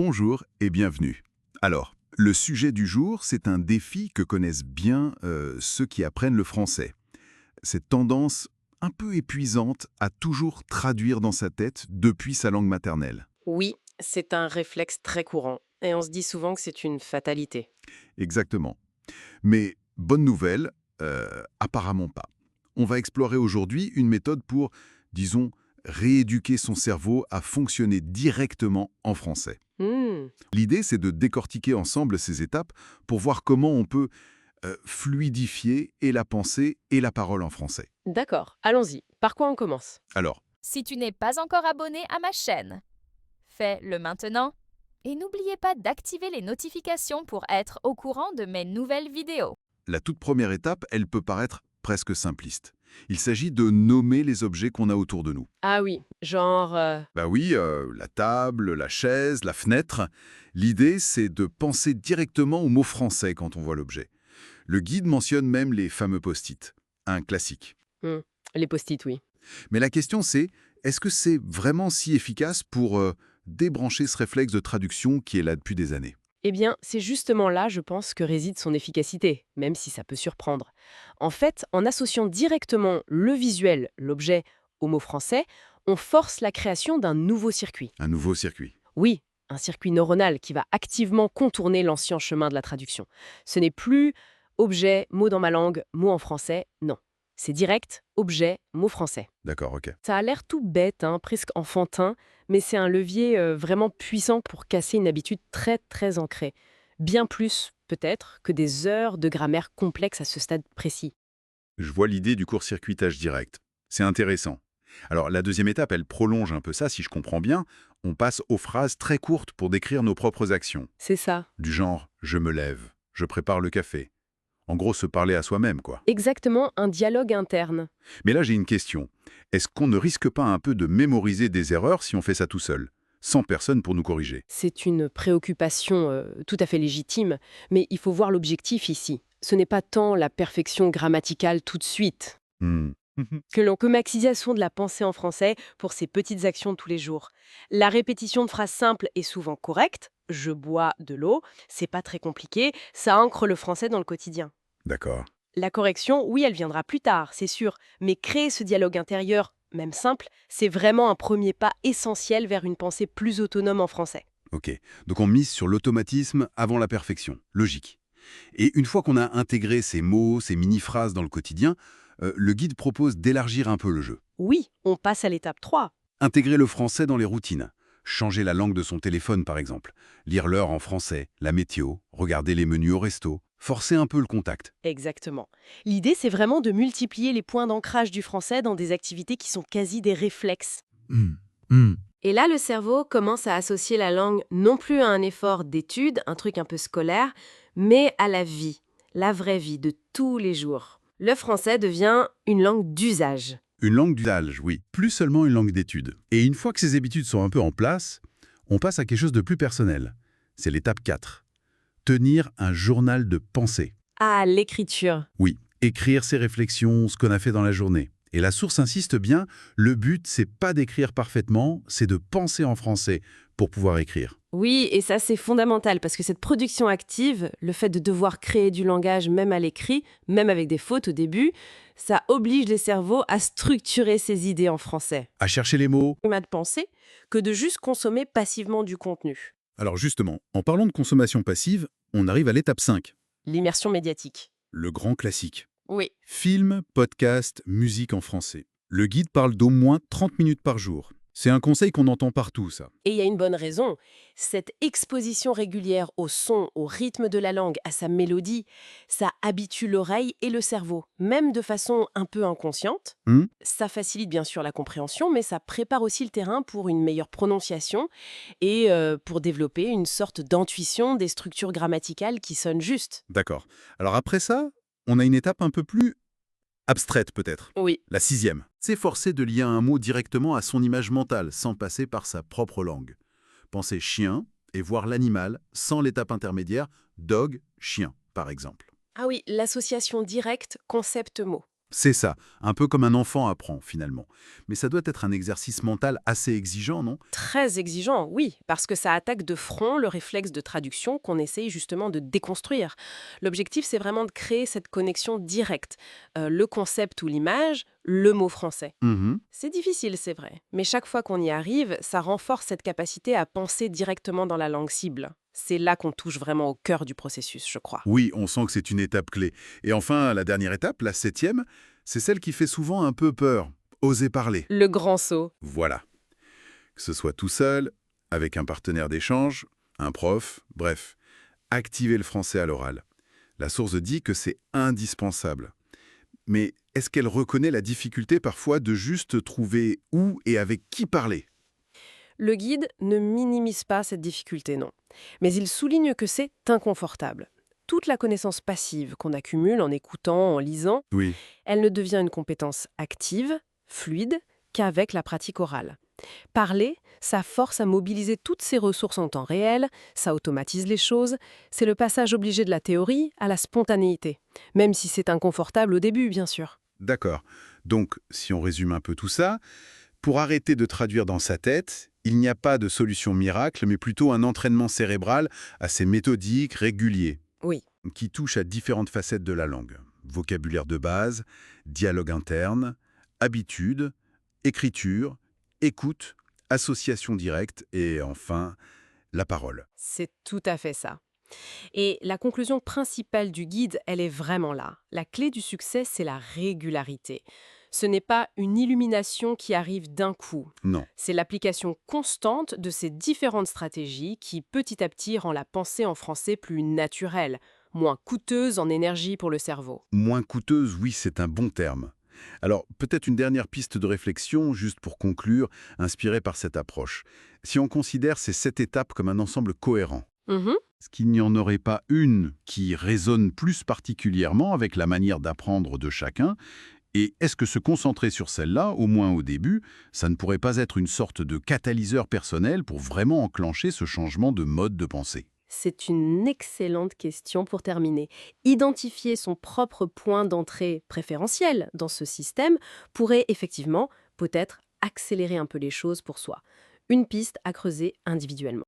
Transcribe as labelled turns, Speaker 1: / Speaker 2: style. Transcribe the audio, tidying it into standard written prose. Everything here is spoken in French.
Speaker 1: Bonjour et bienvenue. Alors, le sujet du jour, c'est un défi que connaissent bien ceux qui apprennent le français. Cette tendance un peu épuisante à toujours traduire dans sa tête depuis sa langue maternelle.
Speaker 2: Oui, c'est un réflexe très courant. Et on se dit souvent que c'est une fatalité.
Speaker 1: Exactement. Mais bonne nouvelle, apparemment pas. On va explorer aujourd'hui une méthode pour, disons, rééduquer son cerveau à fonctionner directement en français.
Speaker 2: Hmm,
Speaker 1: L'idée, c'est de décortiquer ensemble ces étapes pour voir comment on peut fluidifier et la pensée et la parole en français.
Speaker 2: d'accord, allons-y. Par quoi on commence?
Speaker 1: Alors,
Speaker 3: Si tu n'es pas encore abonné à ma chaîne, fais-le maintenant. Et n'oubliez pas d'activer les notifications pour être au courant de mes nouvelles vidéos.
Speaker 1: la toute première étape, elle peut paraître presque simpliste. Il s'agit de nommer les objets qu'on a autour de nous.
Speaker 2: Ah oui, genre...
Speaker 1: Bah oui, la table, la chaise, la fenêtre. L'idée, c'est de penser directement au mot français quand on voit l'objet. Le guide mentionne même les fameux post-it, un classique.
Speaker 2: hmm, les post-it, oui.
Speaker 1: Mais la question c'est, est-ce que c'est vraiment si efficace pour débrancher ce réflexe de traduction qui est là depuis des années?
Speaker 2: Eh bien, c'est justement là, je pense, que réside son efficacité, même si ça peut surprendre. En fait, en associant directement le visuel, l'objet, au mot français, on force la création d'un nouveau circuit.
Speaker 1: Un nouveau circuit.
Speaker 2: Oui, un circuit neuronal qui va activement contourner l'ancien chemin de la traduction. Ce n'est plus objet, mot dans ma langue, mot en français, non. C'est direct, objet, mot français.
Speaker 1: D'accord, ok.
Speaker 2: Ça a l'air tout bête, hein, presque enfantin, mais c'est un levier vraiment puissant pour casser une habitude très très ancrée. Bien plus, peut-être, que des heures de grammaire complexe à ce stade précis.
Speaker 1: Je vois l'idée du court-circuitage direct. C'est intéressant. Alors la deuxième étape, elle prolonge un peu ça, si je comprends bien. On passe aux phrases très courtes pour décrire nos propres actions.
Speaker 2: C'est ça.
Speaker 1: Du genre, je me lève, je prépare le café. En gros, se parler à soi-même, quoi.
Speaker 2: Exactement un dialogue interne.
Speaker 1: Mais là, j'ai une question. Est-ce qu'on ne risque pas un peu de mémoriser des erreurs si on fait ça tout seul, sans personne pour nous corriger?
Speaker 2: C'est une préoccupation tout à fait légitime, mais il faut voir l'objectif ici. Ce n'est pas tant la perfection grammaticale tout de suite
Speaker 1: Hmm.
Speaker 2: que l'automatisation de la pensée en français pour ces petites actions de tous les jours. La répétition de phrases simples est souvent correcte. Je bois de l'eau, c'est pas très compliqué, ça ancre le français dans le quotidien.
Speaker 1: D'accord.
Speaker 2: La correction, oui, elle viendra plus tard, c'est sûr, mais créer ce dialogue intérieur, même simple, c'est vraiment un premier pas essentiel vers une pensée plus autonome en français.
Speaker 1: Ok. Donc on mise sur l'automatisme avant la perfection. Logique. Et une fois qu'on a intégré ces mots, ces mini-phrases dans le quotidien, le guide propose d'élargir un peu le jeu.
Speaker 2: Oui, on passe à l'étape 3.
Speaker 1: Intégrer le français dans les routines. Changer la langue de son téléphone, par exemple. Lire l'heure en français, la météo, regarder les menus au resto. Forcer un peu le contact.
Speaker 2: Exactement. L'idée, c'est vraiment de multiplier les points d'ancrage du français dans des activités qui sont quasi des réflexes.
Speaker 1: Hmm. Hmm.
Speaker 2: Et là, le cerveau commence à associer la langue non plus à un effort d'étude, un truc un peu scolaire, mais à la vie, la vraie vie de tous les jours. Le français devient une langue d'usage.
Speaker 1: Une langue d'usage, oui. Plus seulement une langue d'étude. Et une fois que ces habitudes sont un peu en place, on passe à quelque chose de plus personnel. C'est l'étape 4. Tenir un journal de pensée.
Speaker 2: Ah, l'écriture.
Speaker 1: Oui, écrire ses réflexions, ce qu'on a fait dans la journée. Et la source insiste bien, le but, c'est pas d'écrire parfaitement, c'est de penser en français pour pouvoir écrire.
Speaker 2: Oui, et ça c'est fondamental parce que cette production active, le fait de devoir créer du langage même à l'écrit, même avec des fautes au début, ça oblige les cerveaux à structurer ses idées en français.
Speaker 1: À chercher les mots.
Speaker 2: On a de penser que de juste consommer passivement du contenu.
Speaker 1: Alors justement, en parlant de consommation passive, on arrive à l'étape 5,
Speaker 2: L'immersion médiatique.
Speaker 1: le grand classique.
Speaker 2: Oui.
Speaker 1: Film, podcast, musique en français. Le guide parle d'au moins 30 minutes par jour. C'est un conseil qu'on entend partout, ça.
Speaker 2: Et il y a une bonne raison. Cette exposition régulière au son, au rythme de la langue, à sa mélodie, ça habitue l'oreille et le cerveau, même de façon un peu inconsciente.
Speaker 1: Hmm.
Speaker 2: Ça facilite bien sûr la compréhension, mais ça prépare aussi le terrain pour une meilleure prononciation et pour développer une sorte d'intuition des structures grammaticales qui sonnent justes.
Speaker 1: D'accord. Alors après ça, on a une étape un peu plus abstraite peut-être.
Speaker 2: Oui,
Speaker 1: La 6e. S'efforcer de lier un mot directement à son image mentale, sans passer par sa propre langue. Penser chien et voir l'animal sans l'étape intermédiaire dog, chien, par exemple.
Speaker 2: ah oui, l'association directe concept-mot.
Speaker 1: C'est ça, un peu comme un enfant apprend finalement. Mais ça doit être un exercice mental assez exigeant, non?
Speaker 2: Très exigeant, oui, parce que ça attaque de front le réflexe de traduction qu'on essaye justement de déconstruire. L'objectif, c'est vraiment de créer cette connexion directe. Le concept ou l'image, le mot français.
Speaker 1: Mhm.
Speaker 2: C'est difficile, c'est vrai, mais chaque fois qu'on y arrive, ça renforce cette capacité à penser directement dans la langue cible. C'est là qu'on touche vraiment au cœur du processus, je crois.
Speaker 1: Oui, on sent que c'est une étape clé. Et enfin, la dernière étape, la 7e, c'est celle qui fait souvent un peu peur. Oser parler.
Speaker 2: Le grand saut.
Speaker 1: Voilà. Que ce soit tout seul, avec un partenaire d'échange, un prof, bref. Activer le français à l'oral. La source dit que c'est indispensable. Mais est-ce qu'elle reconnaît la difficulté parfois de juste trouver où et avec qui parler?
Speaker 2: Le guide ne minimise pas cette difficulté, non. Mais il souligne que c'est inconfortable. Toute la connaissance passive qu'on accumule en écoutant, en lisant,
Speaker 1: Oui.
Speaker 2: elle ne devient une compétence active, fluide, qu'avec la pratique orale. Parler, ça force à mobiliser toutes ces ressources en temps réel, ça automatise les choses, c'est le passage obligé de la théorie à la spontanéité, même si c'est inconfortable au début, bien sûr.
Speaker 1: D'accord. Donc, si on résume un peu tout ça, pour arrêter de traduire dans sa tête, il n'y a pas de solution miracle, mais plutôt un entraînement cérébral assez méthodique, régulier,
Speaker 2: Oui.
Speaker 1: qui touche à différentes facettes de la langue. Vocabulaire de base, dialogue interne, habitude, écriture, écoute, association directe et enfin, la parole.
Speaker 2: C'est tout à fait ça. Et la conclusion principale du guide, elle est vraiment là. La clé du succès, c'est la régularité. Ce n'est pas une illumination qui arrive d'un coup.
Speaker 1: Non.
Speaker 2: C'est l'application constante de ces différentes stratégies qui, petit à petit, rend la pensée en français plus naturelle, moins coûteuse en énergie pour le cerveau.
Speaker 1: Moins coûteuse, oui, c'est un bon terme. Alors, peut-être une dernière piste de réflexion, juste pour conclure, inspirée par cette approche. Si on considère ces 7 étapes comme un ensemble cohérent,
Speaker 2: Mhm.
Speaker 1: est-ce qu'il n'y en aurait pas une qui résonne plus particulièrement avec la manière d'apprendre de chacun? Et est-ce que se concentrer sur celle-là, au moins au début, ça ne pourrait pas être une sorte de catalyseur personnel pour vraiment enclencher ce changement de mode de pensée?
Speaker 2: C'est une excellente question pour terminer. Identifier son propre point d'entrée préférentiel dans ce système pourrait effectivement, peut-être, accélérer un peu les choses pour soi. Une piste à creuser individuellement.